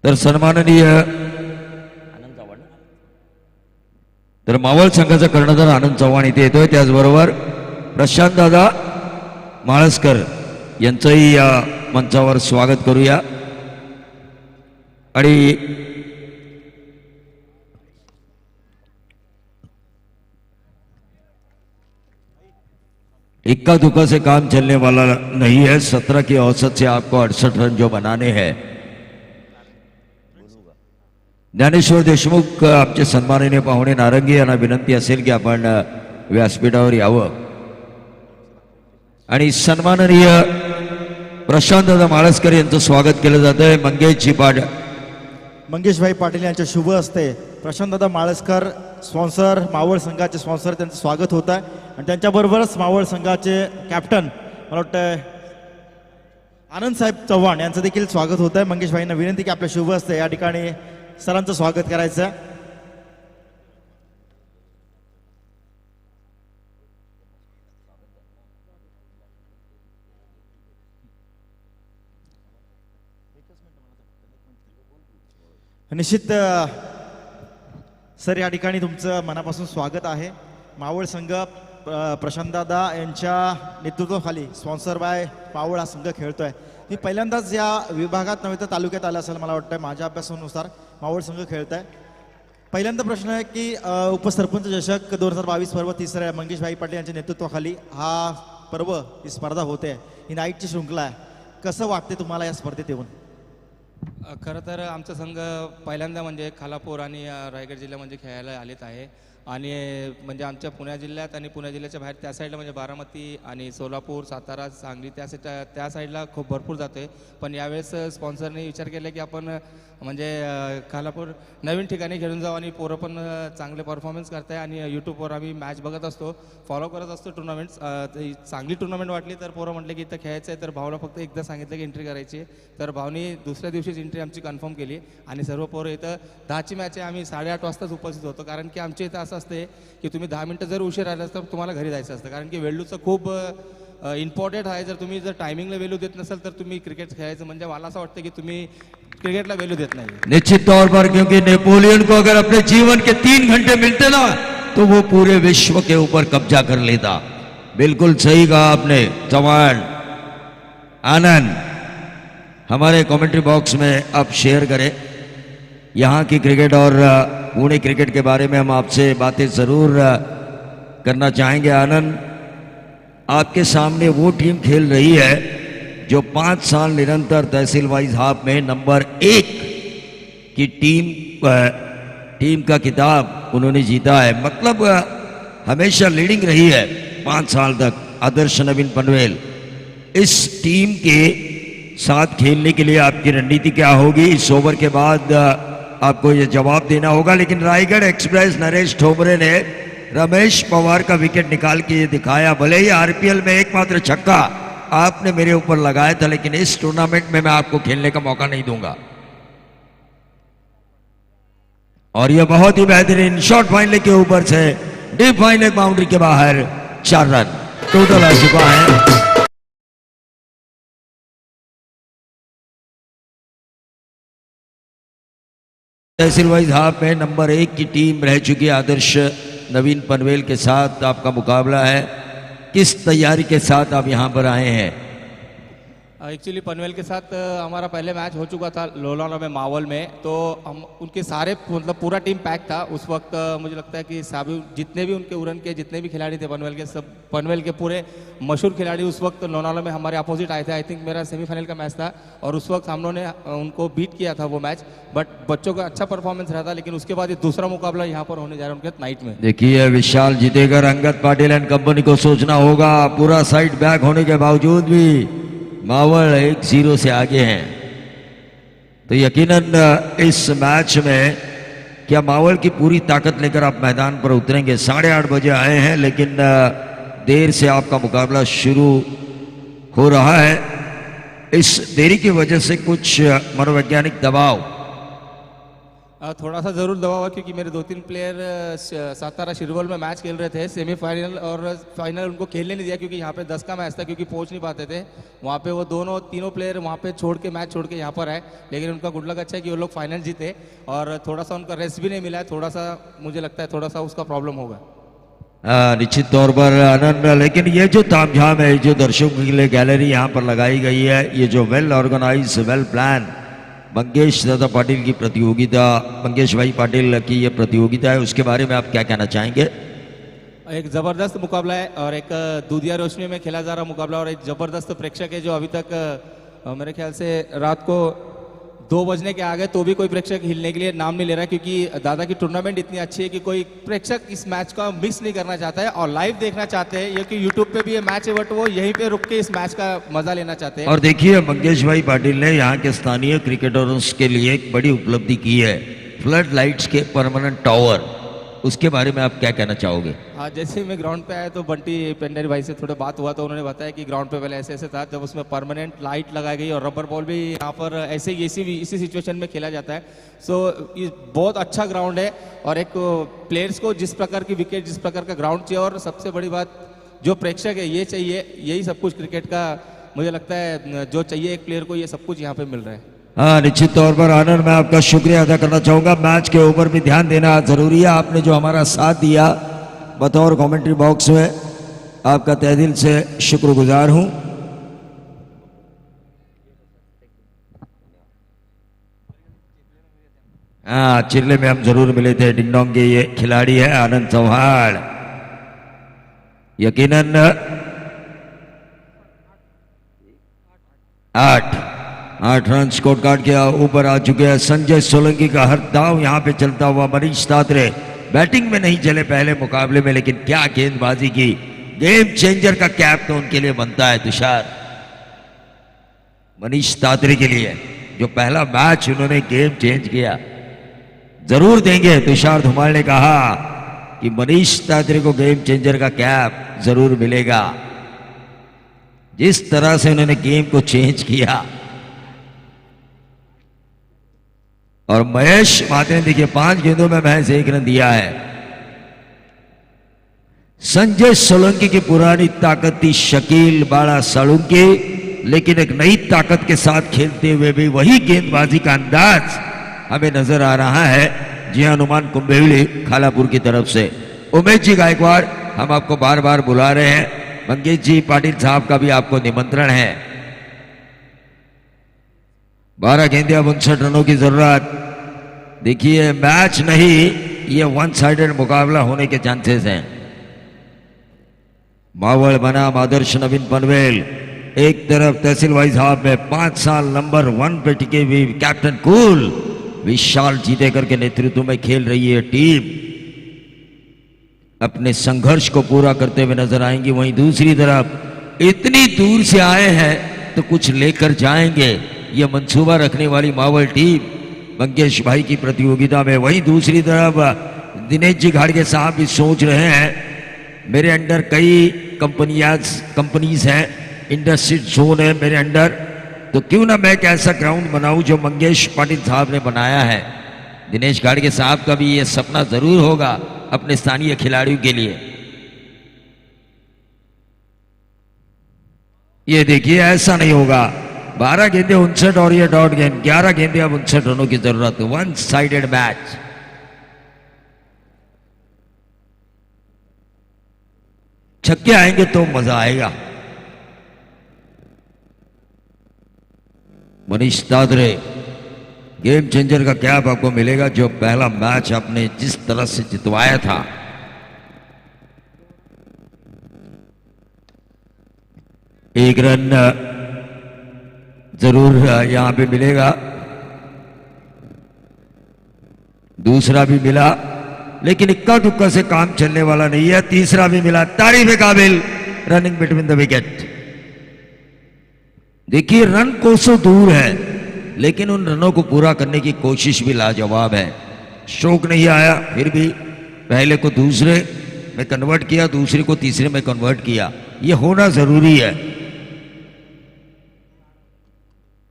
तर सन्माननीय तर मावळ संघाचा कर्णधार आनंद चव्हाण इथे येतोय, त्याचबरोबर प्रशांत दादा माळसकर यांचंही या मंचावर स्वागत करूया। आणि इक्का दुक्का से काम चलने वाला नहीं है। 17 की औसत से आपको 68 रन जो बनाने हैं। ज्ञानेश्वर देशमुख आमचे सन्माननीय पाहुणे नारंगी यांना विनंती असेल की आपण व्यासपीठावर यावं आणि सन्माननीय प्रशांत दादा माळसकर यांचं स्वागत केलं जात आहे। मंगेशभाई पाटील यांच्या शुभ हस्ते प्रशांतदादा माळसकर स्पॉन्सर, मावळ संघाचे स्पॉन्सर, त्यांचं स्वागत होत आहे। आणि त्यांच्याबरोबरच मावळ संघाचे कॅप्टन मला वाटतं आनंद साहेब चव्हाण यांचं देखील स्वागत होत आहे। मंगेशभाईंना विनंती की आपल्या शुभ हस्ते या ठिकाणी सरांचं स्वागत करायचं। निश्चित सर या ठिकाणी तुमचं मनापासून स्वागत आहे। मावळ संघ प्रशांतदादा यांच्या नेतृत्वाखाली स्पॉन्सर बाय मावळ हा संघ खेळतोय। मी पहिल्यांदाच या विभागात नव्हे तर तालुक्यात आला असेल मला वाटतं, माझ्या अभ्यासानुसार मावळ संघ खेळत आहे। पहिल्यांदा प्रश्न आहे की उपसरपंच चषक 2022 पर्व तिसऱ्या मंगेशभाई पाटील यांच्या नेतृत्वाखाली हा पर्व ही स्पर्धा होते, ही नाईटची शृंखला आहे। कसं वाटते तुम्हाला या स्पर्धेत येऊन? खरं तर आमचा संघ पहिल्यांदा म्हणजे खालापूर आणि रायगड जिल्ह्यामध्ये खेळायला आलेत आहे आणि म्हणजे आमच्या पुणे जिल्ह्यात आणि पुणे जिल्ह्याच्या बाहेर त्या साईडला म्हणजे बारामती आणि सोलापूर, सातारा, सांगली त्या साईडला खूप भरपूर जाते। पण यावेळेस स्पॉन्सरने विचार केला की आपण म्हणजे खालापूर नवीन ठिकाणी खेळून जाऊ आणि पोरं पण चांगले परफॉर्मन्स करताय आणि यूट्यूबवर आम्ही मॅच बघत असतो, फॉलो करत असतो टुर्नामेंट्स। चांगली टुर्नामेंट वाटली तर पोरं म्हटले की इथं खेळायचं आहे, तर भाऊला फक्त एकदा सांगितलं की एंट्री करायची, तर भाऊनी दुसऱ्या दिवशीच एंट्री आमची कन्फर्म केली आणि सर्व पोरं इथं 10ची मॅच आहे, आम्ही 8:30 वाजताच उपस्थित होतो। कारण की आमच्या इथं असं असते की तुम्ही 10 मिनटं जर उशीर राहिलास तर तुम्हाला घरी जायचं असतं, कारण की वेल्लूचं खूप इम्पॉर्टंट आहे। जर तुम्ही जर टायमिंगला व्हॅल्यू देत नसाल तर तुम्ही क्रिकेट खेळायचं म्हणजे मला असं वाटतं की तुम्ही क्रिकेटला व्हॅल्यू देत नाही। निश्चित तौर पर, क्योंकि नेपोलियन को अगर अपने जीवन के 3 घंटे मिलते ना तो वो पूरे विश्व के ऊपर कब्जा कर लेता। बिल्कुल सही कहा आपने चौहान। आनंद हमारे कमेंट्री बॉक्स में आप शेयर करें यहाँ की क्रिकेट और पुणे क्रिकेट के बारे में हम आपसे बातें जरूर करना चाहेंगे। आनंद, आपके सामने वो टीम खेल रही है जो 5 साल निरंतर तहसील वाइज हाफ में नंबर 1 की टीम का खिताब उन्होंने जीता है। मतलब हमेशा लीडिंग रही है 5 साल तक। आदर्श नवीन पनवेल, इस टीम के साथ खेलने के लिए आपकी रणनीति क्या होगी? इस ओवर के बाद आपको ये जवाब देना होगा। लेकिन रायगढ़ एक्सप्रेस नरेश ठोमरे ने रमेश पवार का विकेट निकाल के ये दिखाया। भले ही आरपीएल में एकमात्र छक्का आपने मेरे ऊपर लगाया था, लेकिन इस टूर्नामेंट में मैं आपको खेलने का मौका नहीं दूंगा। और यह बहुत ही बेहतरीन शॉट फाइनल के ऊपर से डीप फाइनल बाउंड्री के बाहर 4 रन टोटल आ चुका है। तहसील वाइज हाफ में नंबर 1 की टीम रह चुकी है। आदर्श नवीन पनवेल के साथ आपका मुकाबला है। किस तैयारी के साथ आप यहां पर आए हैं? एक्चुअली पनवेल के साथ हमारा पहले मैच हो चुका था लोनावला में मावल में, तो हम उनके सारे मतलब पूरा टीम पैक था उस वक्त। मुझे लगता है कि सभी जितने भी उनके उड़न के जितने भी खिलाड़ी थे पनवेल के, सब पनवेल के पूरे मशहूर खिलाड़ी उस वक्त लोनावला में हमारे अपोजिट आए थे। आई थिंक मेरा सेमीफाइनल का मैच था और उस वक्त हम लोगों ने उनको बीट किया था वो मैच, बट बच्चों का अच्छा परफॉर्मेंस रहा था। लेकिन उसके बाद ये दूसरा मुकाबला यहाँ पर होने जा रहा है उनके नाइट में। देखिए विशाल जीतेकर अंगद पाटिल एंड कंपनी को सोचना होगा, पूरा साइड बैक होने के बावजूद भी मावल 1-0 से आगे हैं। तो यकीनन इस मैच में क्या मावल की पूरी ताकत लेकर आप मैदान पर उतरेंगे? 8:30 बजे आए हैं लेकिन देर से आपका मुकाबला शुरू हो रहा है। इस देरी की वजह से कुछ मनोवैज्ञानिक दबाव थोड़ा सा ज़रूर दबाव हुआ क्योंकि मेरे 2-3 प्लेयर सातारा शिरवल में मैच खेल रहे थे सेमीफाइनल और फाइनल, उनको खेलने नहीं दिया क्योंकि यहाँ पे 10 का मैच था, क्योंकि पहुँच नहीं पाते थे वहाँ पे। वो तीनों प्लेयर वहाँ पे छोड़ के मैच छोड़ के यहाँ पर आए, लेकिन उनका गुड लक अच्छा है कि वो लोग फाइनल जीते और थोड़ा सा उनका रेस्ट भी नहीं मिला है। थोड़ा सा मुझे लगता है थोड़ा सा उसका प्रॉब्लम होगा। निश्चित तौर पर आनंद, लेकिन ये जो तामझाम है, जो दर्शकों के लिए गैलरी यहाँ पर लगाई गई है, ये जो वेल ऑर्गेनाइज वेल प्लान मंगेश दादा पाटिल की प्रतियोगिता, मंगेश भाई पाटिल की ये प्रतियोगिता है, उसके बारे में आप क्या कहना चाहेंगे? एक ज़बरदस्त मुकाबला है और एक दूधिया रोशनी में खेला जा रहा मुकाबला और एक ज़बरदस्त प्रेक्षक है जो अभी तक मेरे ख्याल से रात को 2 बजने के आगे तो भी कोई प्रेक्षक हिलने के लिए नाम नहीं ले रहा है, क्योंकि दादा की टूर्नामेंट इतनी अच्छी है कि कोई प्रेक्षक इस मैच का मिस नहीं करना चाहता है और लाइव देखना चाहते हैं। ये कि यूट्यूब पे भी ये मैच है बट वो यहीं पे रुक के इस मैच का मजा लेना चाहते हैं। और देखिए मंगेश भाई पाटिल ने यहाँ के स्थानीय क्रिकेटरों के लिए एक बड़ी उपलब्धि की है, फ्लड लाइट्स के परमानेंट टावर, उसके बारे में आप क्या कहना चाहोगे? हाँ, जैसे ही मैं ग्राउंड पे आया तो बंटी पेंडेरी भाई से थोड़ा बात हुआ तो उन्होंने बताया कि ग्राउंड पे पहले ऐसे ऐसे था, जब उसमें परमानेंट लाइट लगाई गई और रबर बॉल भी यहाँ पर ऐसे ही इसी सिचुएशन में खेला जाता है। सो ये बहुत अच्छा ग्राउंड है और एक प्लेयर्स को जिस प्रकार की विकेट, जिस प्रकार का ग्राउंड चाहिए और सबसे बड़ी बात जो प्रेक्षक है ये चाहिए, यही सब कुछ क्रिकेट का मुझे लगता है जो चाहिए एक प्लेयर को, ये सब कुछ यहाँ पे मिल रहा है। हाँ, निश्चित तौर पर आनंद, मैं आपका शुक्रिया अदा करना चाहूँगा। मैच के ऊपर भी ध्यान देना जरूरी है। आपने जो हमारा साथ दिया बतौर कमेंट्री बॉक्स में, आपका तहे दिल से शुक्रगुजार हूँ। हाँ, चिल्ले में हम जरूर मिले थे। डिंगडोंग के ये खिलाड़ी है आनंद चौहान। यकीनन 8 रन स्कोर कार्ड के ऊपर आ चुके हैं। संजय सोलंकी का हर दाव यहां पे चलता हुआ। मनीष तात्रे बैटिंग में नहीं चले पहले मुकाबले में, लेकिन क्या गेंदबाजी की। गेम चेंजर का कैप तो उनके लिए बनता है तुषार, मनीष तात्रे के लिए, जो पहला मैच उन्होंने गेम चेंज किया। जरूर देंगे, तुषार धुमाल ने कहा कि मनीष तात्रे को गेम चेंजर का कैप जरूर मिलेगा। जिस तरह से उन्होंने गेम को चेंज किया। और महेश माते ने देखिए 5 गेंदों में महज 1 रन दिया है। संजय सोलंकी की पुरानी ताकत थी शकील बाड़ा सालुंकी, लेकिन एक नई ताकत के साथ खेलते हुए भी वही गेंदबाजी का अंदाज हमें नजर आ रहा है। जी हनुमान कुंभेवली खालापुर की तरफ से। उमेश जी गायकवाड़, हम आपको बार बार बुला रहे हैं। मंगेश जी पाटिल साहब का भी आपको निमंत्रण है। 12 गेंदे, 59 रनों की जरूरत। देखिए मैच नहीं, ये 1 साइडेड मुकाबला होने के चांसेस हैं। मावल बनाम आदर्श नवीन पनवेल। एक तरफ तहसील भाई साहब में 5 साल नंबर 1 पे टिके हुए कैप्टन कूल विशाल जीतेकर के नेतृत्व में खेल रही है टीम, अपने संघर्ष को पूरा करते हुए नजर आएंगी। वहीं दूसरी तरफ इतनी दूर से आए हैं तो कुछ लेकर जाएंगे, ये मंसूबा रखने वाली मावल टीम मंगेश भाई की प्रतियोगिता में। वहीं दूसरी तरफ दिनेश जी घाड़गे साहब भी सोच रहे हैं, मेरे अंडर कई कंपनीज हैं, इंडस्ट्री जोन है मेरे अंडर, तो क्यों ना मैं एक ऐसा ग्राउंड बनाऊं जो मंगेश पाटिल साहब ने बनाया है। दिनेश घाड़गे साहब का भी ये सपना जरूर होगा अपने स्थानीय खिलाड़ियों के लिए। ये देखिए ऐसा नहीं होगा। 12 गेंदे 59 और ये डॉट गेंद, 11 गेंदे अब 59 रनों की जरूरत। 1 साइडेड मैच। छक्के आएंगे तो मजा आएगा। मनीष दादरे, गेम चेंजर का कैप आपको मिलेगा, जो पहला मैच आपने जिस तरह से जितवाया था। एक रन जरूर यहां पे मिलेगा, दूसरा भी मिला, लेकिन इक्का दुक्का से काम चलने वाला नहीं है। तीसरा भी मिला, तारीफ काबिल, रनिंग बिटवीन द विकेट। देखिए रन कोसों दूर है, लेकिन उन रनों को पूरा करने की कोशिश भी लाजवाब है। स्ट्रोक नहीं आया, फिर भी पहले को दूसरे में कन्वर्ट किया, दूसरे को तीसरे में कन्वर्ट किया, यह होना जरूरी है।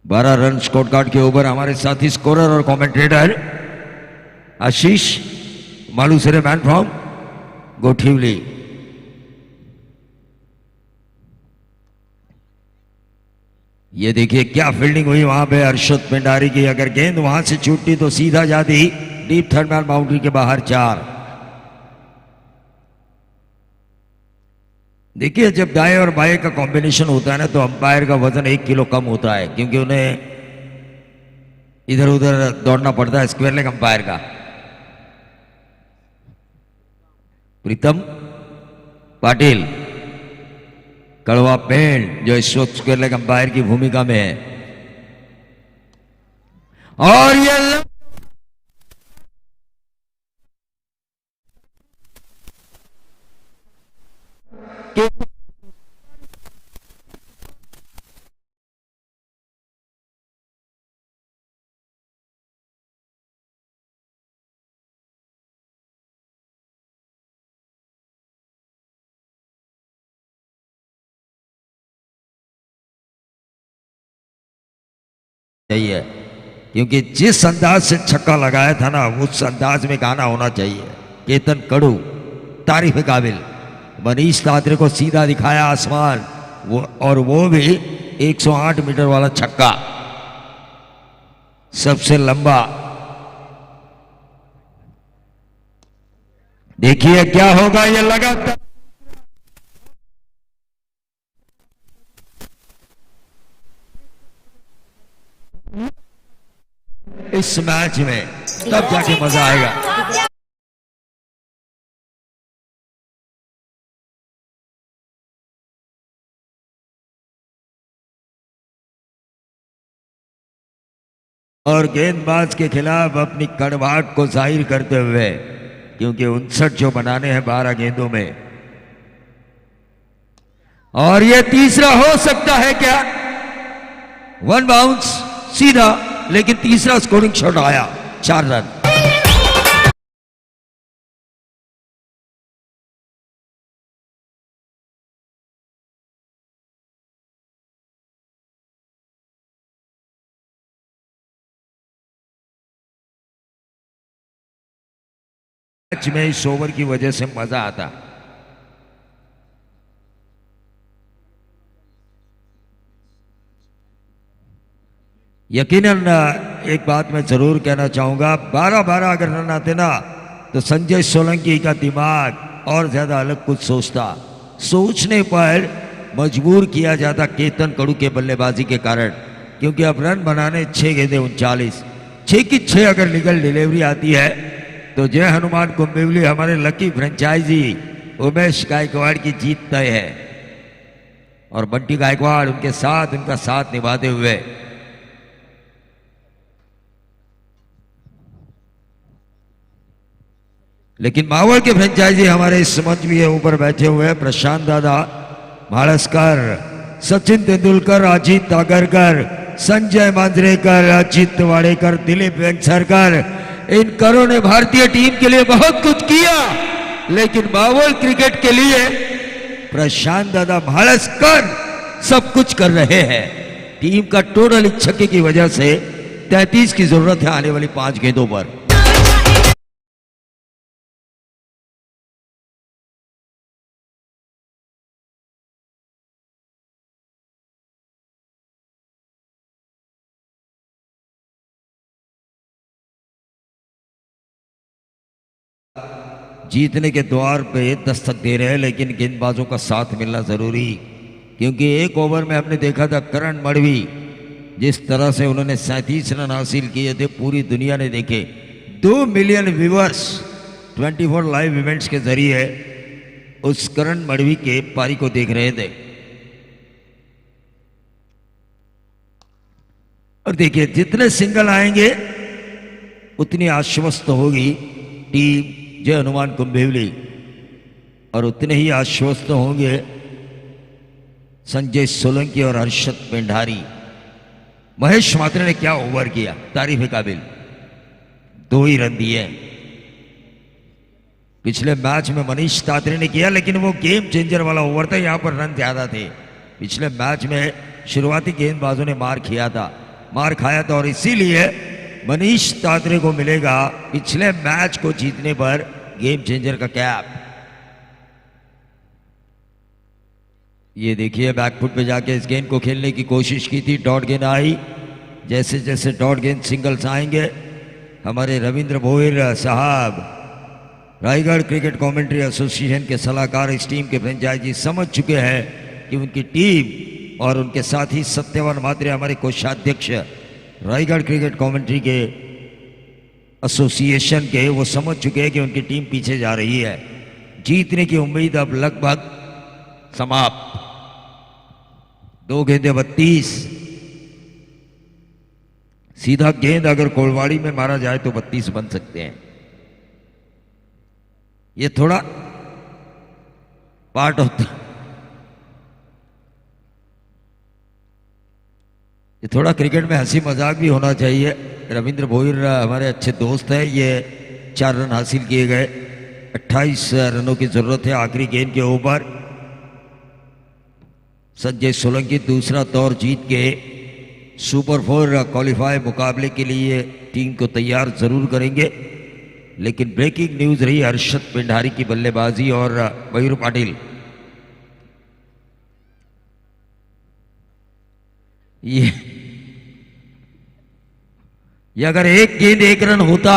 12 रन स्कोर कार्ड के ऊपर हमारे साथी स्कोरर और commentator Ashish Malusare, man from Gothivali. ये देखिए क्या फील्डिंग हुई वहां पे हर्षद पेंडारी की। अगर गेंद वहां से छूटती तो सीधा जाती डीप थर्ड मैन बाउंड्री के बाहर 4। देखिए जब दाएं और बाएं का कॉम्बिनेशन होता है ना, तो अंपायर का वजन 1 किलो कम होता है, क्योंकि उन्हें इधर उधर दौड़ना पड़ता है स्क्वायर लेग अंपायर का। प्रीतम पाटिल, कड़वा पेंट, जो इस वक्त स्क्वायर लेग अंपायर की भूमिका में है। और ये चाहिए, क्योंकि जिस अंदाज से छक्का लगाया था ना, उस अंदाज में गाना होना चाहिए। केतन कड़ू, तारीफ काबिल। मनीष दादरे को सीधा दिखाया आसमान, और वो भी 108 मीटर वाला छक्का, सबसे लंबा। देखिए क्या होगा, ये लगातार इस मैच में तब जाके मजा आएगा। और गेंदबाज के खिलाफ अपनी कड़वाहट को जाहिर करते हुए, क्योंकि 59 जो बनाने हैं 12 गेंदों में, और यह तीसरा हो सकता है क्या? 1 बाउंस सीधा, लेकिन तीसरा स्कोरिंग शॉट आया, 4 रन। मैच में इस ओवर की वजह से मजा आता। यकीनन एक बात मैं जरूर कहना चाहूंगा, 12-12 अगर रन आते ना, तो संजय सोलंकी का दिमाग और ज्यादा अलग कुछ सोचता। सोचने पर मजबूर किया जाता केतन कड़ू के बल्लेबाजी के कारण, क्योंकि अब रन बनाने 6 गेंदे 39, 6 की 6 अगर लीगल डिलीवरी आती है, तो जय हनुमान कुंभिवली हमारे लकी फ्रेंचाइजी उमेश गायकवाड़ की जीत तय है। और बंटी गायकवाड़ उनके साथ उनका साथ निभाते हुए लेकिन मावल के फ्रेंचाइजी हमारे इस मंच भी है, ऊपर बैठे हुए हैं प्रशांत दादा मालस्कर, सचिन तेंदुलकर, अजीत तागरकर, संजय मांजरेकर, अजीत वाड़ेकर, दिलीप वेंगसरकर। इन करों ने भारतीय टीम के लिए बहुत कुछ किया, लेकिन मावल क्रिकेट के लिए प्रशांत दादा मालस्कर सब कुछ कर रहे हैं। टीम का टोटल छक्के की वजह से 33 की जरूरत है आने वाली 5 गेंदों पर। जीतने के द्वार पे दस्तक दे रहे हैं, लेकिन गेंदबाजों का साथ मिलना जरूरी, क्योंकि एक ओवर में हमने देखा था करण मड़वी जिस तरह से उन्होंने 37 रन हासिल किए थे पूरी दुनिया ने देखे। 2 मिलियन व्यूअर्स 24 लाइव इवेंट्स के जरिए उस करण मड़वी के पारी को देख रहे थे। और देखिए जितने सिंगल आएंगे उतनी आश्वस्त होगी टीम जय हनुमान कुंभिवली और उतने ही आश्वस्त होंगे संजय सोलंकी और हर्षद पेंढारी। महेश मात्रे ने क्या ओवर किया, तारीफ काबिल, 2 ही रन दिए। पिछले मैच में मनीष तात्रे ने किया लेकिन वो गेम चेंजर वाला ओवर था, यहां पर रन ज्यादा थे। पिछले मैच में शुरुआती गेंदबाजों ने मार खाया था और इसीलिए मनीष तात्रे को मिलेगा पिछले मैच को जीतने पर गेम चेंजर का कैप। ये देखिए बैकफुट पे जाके इस गेंद को खेलने की कोशिश की थी, डॉट गेंद आई। जैसे जैसे डॉट गेंद सिंगल्स आएंगे हमारे रविंद्र भोयर साहब रायगढ़ क्रिकेट कमेंट्री एसोसिएशन के सलाहकार इस टीम के फ्रेंचाइजी समझ चुके हैं कि उनकी टीम और उनके साथ ही सत्यवान मात्रे हमारे कोषाध्यक्ष रायगढ़ क्रिकेट कमेंट्री के एसोसिएशन के, वो समझ चुके हैं कि उनकी टीम पीछे जा रही है। जीतने की उम्मीद अब लगभग समाप्त। 2 गेंदे 32। सीधा गेंद अगर कोलवाड़ी में मारा जाए तो 32 बन सकते हैं। ये थोड़ा पार्ट ऑफ ये थोड़ा क्रिकेट में हंसी मजाक भी होना चाहिए। रविंद्र भोयर हमारे अच्छे दोस्त हैं। ये 4 रन हासिल किए गए, 28 रनों की जरूरत है आखिरी गेंद के ऊपर। संजय सोलंकी दूसरा दौर जीत के सुपर 4 क्वालिफाई मुकाबले के लिए टीम को तैयार जरूर करेंगे। लेकिन ब्रेकिंग न्यूज रही हर्षद पेंढारी की बल्लेबाजी और मयूर पाटिल। ये अगर 1 गेंद 1 रन होता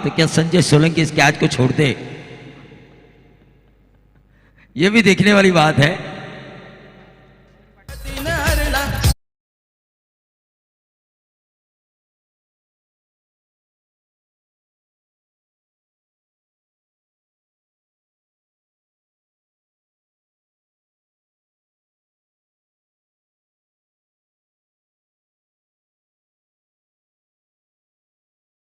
तो क्या संजय सोलंकी इस कैच को छोड़ते? ये भी देखने वाली बात है।